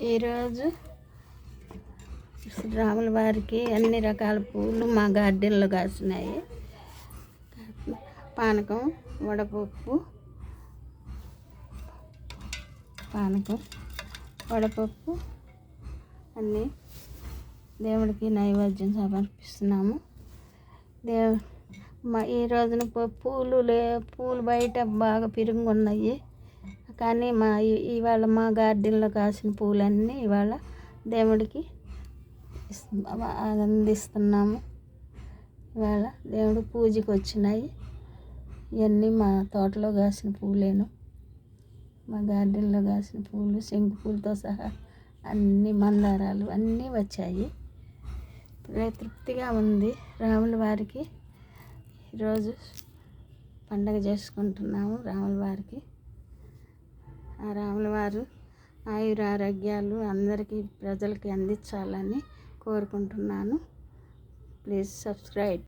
ఈరోజు రాముల వారికి అన్ని రకాల పూలు మా గార్డెన్లో కాసినాయి. పానకం, వడపప్పు అన్నీ దేవుడికి నైవేద్యం సమర్పిస్తున్నాము. ఈ రోజున పూలు బయట బాగా పిరుగున్నాయి, కానీ ఇవాళ మా గార్డెన్లో కాసిన పూలన్నీ ఇవాళ దేవుడికి అందిస్తున్నాము. ఇవాళ దేవుడు పూజకి వచ్చినాయి. ఇవన్నీ మా తోటలో కాసిన పూలేను, మా గార్డెన్లో కాసిన పూలు, శంకు పూలతో సహా అన్ని మందారాలు అన్నీ వచ్చాయి. తృప్తిగా ఉంది. రాముల వారికి ఈరోజు పండగ చేసుకుంటున్నాము. రాముల వారికి ఆ రాముల వారు ఆయురారోగ్యాలు అందరికీ ప్రజలకి అందించాలని కోరుకుంటున్నాను. Please subscribe.